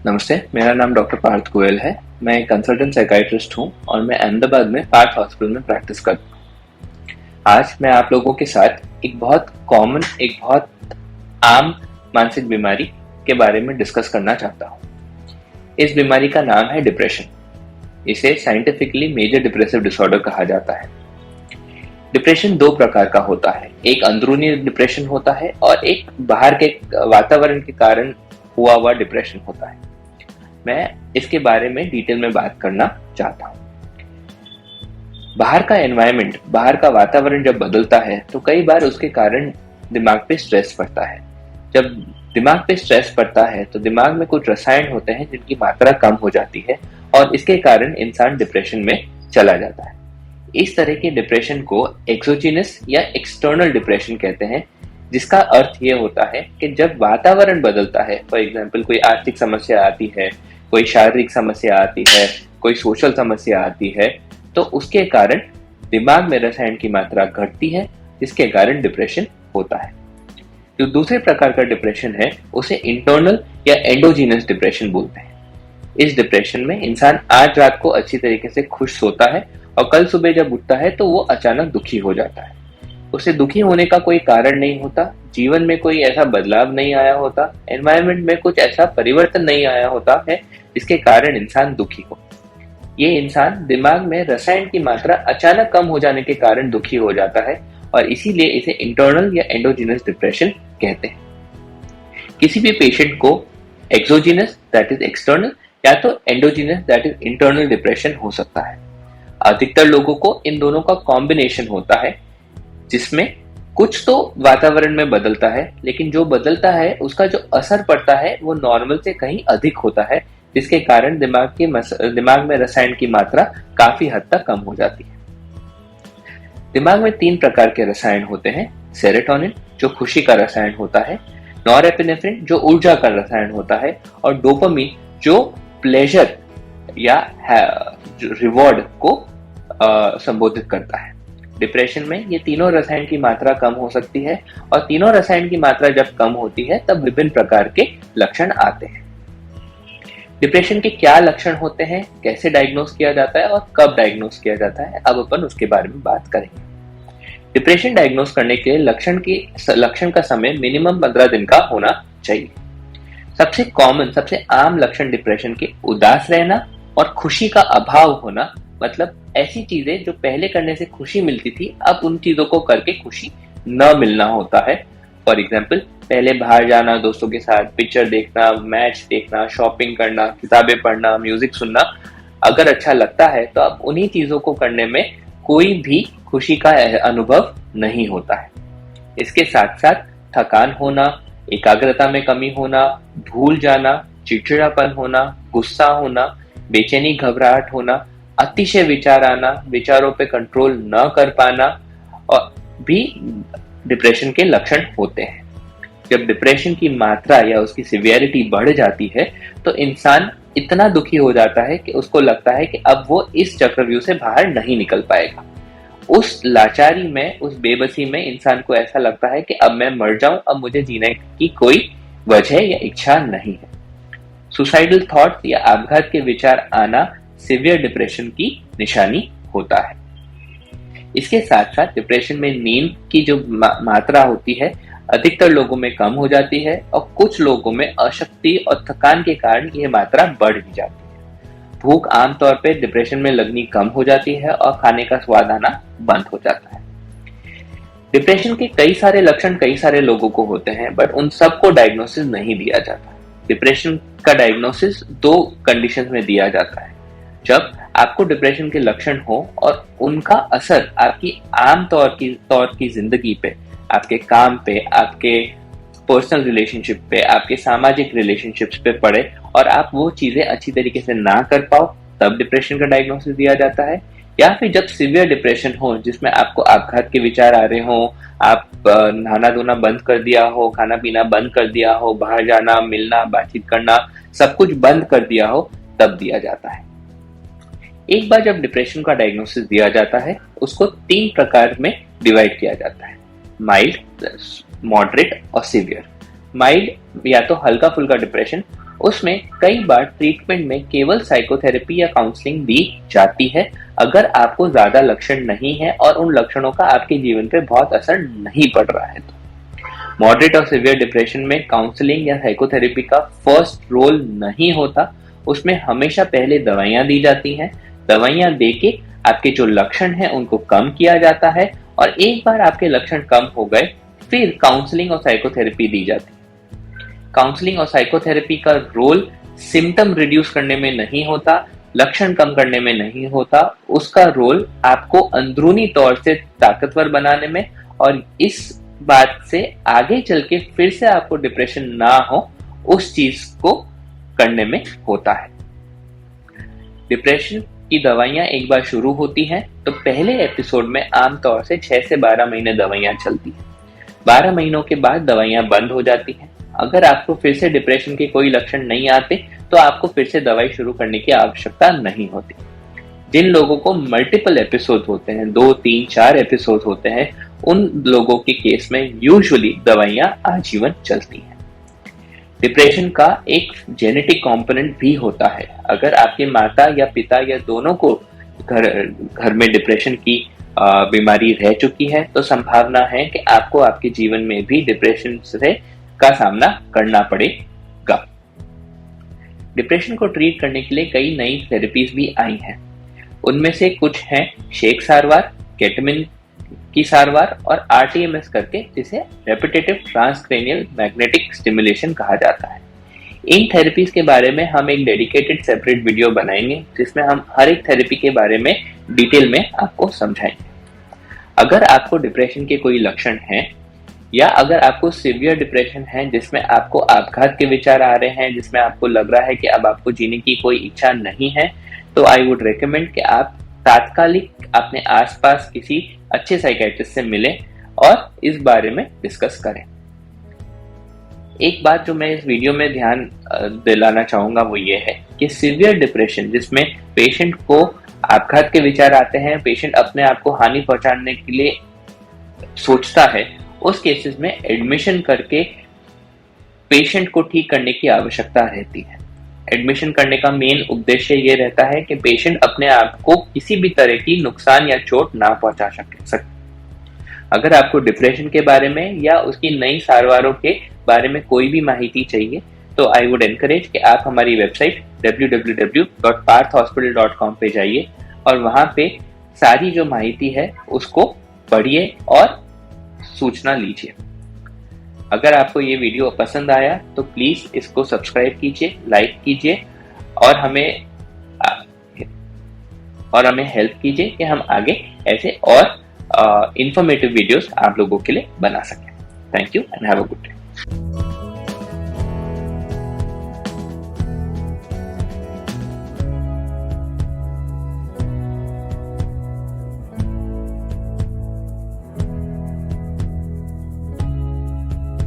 नमस्ते, मेरा नाम डॉक्टर पार्थ गोयल है। मैं एक कंसल्टेंट साइकाइट्रिस्ट हूँ और मैं अहमदाबाद में पार्थ हॉस्पिटल में प्रैक्टिस करता हूँ। आज मैं आप लोगों के साथ एक बहुत आम मानसिक बीमारी के बारे में डिस्कस करना चाहता हूँ। इस बीमारी का नाम है डिप्रेशन। इसे साइंटिफिकली मेजर डिप्रेसिव डिसऑर्डर कहा जाता है। डिप्रेशन दो प्रकार का होता है, एक अंदरूनी डिप्रेशन होता है और एक बाहर के वातावरण के कारण हुआ डिप्रेशन होता है। मैं इसके बारे में डिटेल में बात करना चाहता हूँ। बाहर का एनवायरनमेंट, बाहर का वातावरण जब बदलता है तो कई बार उसके कारण दिमाग पे स्ट्रेस पड़ता है। जब दिमाग पे स्ट्रेस पड़ता है तो दिमाग में कुछ रसायन होते हैं जिनकी मात्रा कम हो जाती है और इसके कारण इंसान डिप्रेशन में चला जाता है। इस तरह के डिप्रेशन को एक्सोजीनस या एक्सटर्नल डिप्रेशन कहते हैं, जिसका अर्थ ये होता है कि जब वातावरण बदलता है, फॉर एग्जाम्पल कोई आर्थिक समस्या आती है, कोई शारीरिक समस्या आती है, कोई सोशल समस्या आती है, तो उसके कारण दिमाग में रसायन की मात्रा घटती है, जिसके कारण डिप्रेशन होता है। जो दूसरे प्रकार का डिप्रेशन है उसे इंटरनल या एंडोजीनस डिप्रेशन बोलते हैं। इस डिप्रेशन में इंसान आज रात को अच्छी तरीके से खुश सोता है और कल सुबह जब उठता है तो वो अचानक दुखी हो जाता है। उसे दुखी होने का कोई कारण नहीं होता, जीवन में कोई ऐसा बदलाव नहीं आया होता, एनवायरनमेंट में कुछ ऐसा परिवर्तन नहीं आया होता है जिसके कारण इंसान दुखी हो। ये इंसान दिमाग में रसायन की मात्रा अचानक कम हो जाने के कारण दुखी हो जाता है और इसीलिए इसे इंटरनल या एंडोजीनस डिप्रेशन कहते हैं। किसी भी पेशेंट को एक्सोजीनस दैट इज एक्सटर्नल या तो endogenous that is internal depression हो सकता है। अधिकतर लोगों को इन दोनों का कॉम्बिनेशन होता है, जिसमें कुछ तो वातावरण में बदलता है, लेकिन जो बदलता है उसका जो असर पड़ता है वो नॉर्मल से कहीं अधिक होता है, जिसके कारण दिमाग में रसायन की मात्रा काफी हद तक कम हो जाती है। दिमाग में तीन प्रकार के रसायन होते हैं, सेरोटोनिन जो खुशी का रसायन होता है, नॉरएपिनेफ्रिन जो ऊर्जा का रसायन होता है और डोपामिन जो प्लेजर या रिवॉर्ड को संबोधित करता है। डिप्रेशन में ये तीनों रसायन की मात्रा कम हो सकती है और तीनों रसायन की मात्रा जब कम होती है तब विभिन्न प्रकार के लक्षण आते हैं। डिप्रेशन के क्या लक्षण होते हैं, कैसे डायग्नोस किया जाता है और कब डायग्नोस किया जाता है, अब अपन उसके बारे में बात करेंगे। डिप्रेशन डायग्नोस करने के लक्षण का समय मिनिमम 15 दिन का होना चाहिए। सबसे आम लक्षण डिप्रेशन के उदास रहना और खुशी का अभाव होना, मतलब ऐसी चीजें जो पहले करने से खुशी मिलती थी अब उन चीजों को करके खुशी न मिलना होता है। फॉर एग्जाम्पल, पहले बाहर जाना, दोस्तों के साथ पिक्चर देखना, मैच देखना, शॉपिंग करना, किताबें पढ़ना, म्यूजिक सुनना अगर अच्छा लगता है तो अब उन्हीं चीजों को करने में कोई भी खुशी का अनुभव नहीं होता है। इसके साथ साथ थकान होना, एकाग्रता में कमी होना, भूल जाना, चिड़चिड़ापन होना, गुस्सा होना, बेचैनी घबराहट होना, अतिशय विचार आना, विचारों पे कंट्रोल न कर पाना और भी डिप्रेशन के लक्षण होते हैं। जब डिप्रेशन की मात्रा या उसकी सिवियरिटी बढ़ जाती है तो इंसान इतना दुखी हो जाता है कि उसको लगता है कि अब वो इस चक्रव्यूह से बाहर नहीं निकल पाएगा। उस लाचारी में, उस बेबसी में इंसान को ऐसा लगता है कि अब मैं मर जाऊं, अब मुझे जीने की कोई वजह या इच्छा नहीं है। सुसाइडल थॉट या आपघात के विचार आना सीवियर डिप्रेशन की निशानी होता है। इसके साथ साथ डिप्रेशन में नींद की जो मात्रा होती है अधिकतर लोगों में कम हो जाती है और कुछ लोगों में अशक्ति और थकान के कारण यह मात्रा बढ़ भी जाती है। भूख आमतौर पर डिप्रेशन में लगनी कम हो जाती है और खाने का स्वाद आना बंद हो जाता है। डिप्रेशन के कई सारे लक्षण कई सारे लोगों को होते हैं, बट उन सबको डायग्नोसिस नहीं दिया जाता। डिप्रेशन का डायग्नोसिस दो कंडीशंस में दिया जाता है, जब आपको डिप्रेशन के लक्षण हो और उनका असर आपकी आम तौर की जिंदगी पे, आपके काम पे, आपके पर्सनल रिलेशनशिप पे, आपके सामाजिक रिलेशनशिप्स पे पड़े और आप वो चीजें अच्छी तरीके से ना कर पाओ, तब डिप्रेशन का डायग्नोसिस दिया जाता है। या फिर जब सीवियर डिप्रेशन हो जिसमें आपको आपघात के विचार आ रहे हो, आप नहाना धोना बंद कर दिया हो, खाना पीना बंद कर दिया हो, बाहर जाना, मिलना, बातचीत करना सब कुछ बंद कर दिया हो, तब दिया जाता है। एक बार जब डिप्रेशन का डायग्नोसिस दिया जाता है उसको तीन प्रकार में डिवाइड किया जाता है, माइल्ड, मॉडरेट और सीवियर। माइल्ड या तो हल्का फुल्का डिप्रेशन उसमें कई बार ट्रीटमेंट में केवल साइकोथेरेपी या काउंसलिंग दी जाती है अगर आपको ज्यादा लक्षण नहीं है और उन लक्षणों का आपके जीवन पे बहुत असर नहीं पड़ रहा है। तो मॉडरेट और सिवियर डिप्रेशन में काउंसलिंग या साइकोथेरेपी का फर्स्ट रोल नहीं होता, उसमें हमेशा पहले दवाइयां दी जाती हैं। दवाइयां देके आपके जो लक्षण हैं उनको कम किया जाता है और एक बार आपके लक्षण कम हो गए फिर काउंसलिंग और साइकोथेरेपी दी जाती है। काउंसलिंग और साइकोथेरेपी का रोल सिम्टम रिड्यूस करने में नहीं होता, लक्षण कम करने में नहीं होता, उसका रोल आपको अंदरूनी तौर से ताकतवर बनाने में और इस बात से आगे चल के फिर से आपको डिप्रेशन ना हो उस चीज को करने में होता है। डिप्रेशन की दवाइयां एक बार शुरू होती हैं तो पहले एपिसोड में आमतौर से 6 से 12 महीने दवाइयां चलती हैं। 12 महीनों के बाद दवाइयां बंद हो जाती हैं। अगर आपको फिर से डिप्रेशन के कोई लक्षण नहीं आते तो आपको फिर से दवाई शुरू करने की आवश्यकता नहीं होती। जिन लोगों को मल्टीपल एपिसोड होते हैं, 2, 3, 4 एपिसोड होते हैं, उन लोगों के केस में यूजुअली दवाइयां आजीवन चलती हैं। डिप्रेशन का एक जेनेटिक कंपोनेंट भी होता है। अगर आपके माता या पिता या दोनों को घर में डिप्रेशन की बीमारी रह चुकी है तो संभावना है कि आपको आपके जीवन में भी डिप्रेशन से का सामना करना पड़ेगा। डिप्रेशन को ट्रीट करने के लिए कई नई थेरेपीज भी आई हैं। उनमें से कुछ हैं शेक सारवार, केटामिन की सारवार और RTMS करके, जिसे रेपिटेटिव ट्रांसक्रेनियल मैग्नेटिक स्टिमुलेशन कहा जाता है। इन थेरेपीज के बारे में हम एक डेडिकेटेड सेपरेट वीडियो बनाएंगे जिसमें हम हर एक थेरेपी के बारे में डिटेल में आपको समझाएंगे। अगर आपको डिप्रेशन के कोई लक्षण हैं या अगर आपको सीवियर डिप्रेशन है जिसमें आपको आपघात के विचार आ रहे हैं, जिसमें आपको लग रहा है कि अब आपको जीने की कोई इच्छा नहीं है, तो आई वुड रेकमेंड कि आप तात्कालिक अपने आसपास किसी अच्छे साइकियाट्रिस्ट से मिलें और इस बारे में डिस्कस करें। एक बात जो मैं इस वीडियो में ध्यान दिलाना चाहूंगा वो ये है कि सीवियर डिप्रेशन जिसमें पेशेंट को आपघात के विचार आते हैं, पेशेंट अपने आप को हानि पहुंचाने के लिए सोचता है, उस केसेस में एडमिशन करके पेशेंट को ठीक करने की आवश्यकता रहती है। एडमिशन करने का मेन उद्देश्य ये रहता है कि पेशेंट अपने आप को किसी भी तरह की नुकसान या चोट ना पहुंचा सके। अगर आपको डिप्रेशन के बारे में या उसकी नई सारवारों के बारे में कोई भी माहिती चाहिए तो आई वुड एनकरेज कि आप हमारी वेबसाइट www.parthhospital.com पे जाइए और वहां पे सारी जो माहिती है उसको पढ़िए और सूचना लीजिए। अगर आपको ये वीडियो पसंद आया तो प्लीज इसको सब्सक्राइब कीजिए, लाइक कीजिए और हमें हेल्प कीजिए कि हम आगे ऐसे और इंफॉर्मेटिव वीडियोस आप लोगों के लिए बना सकें। Thank you and have a good day.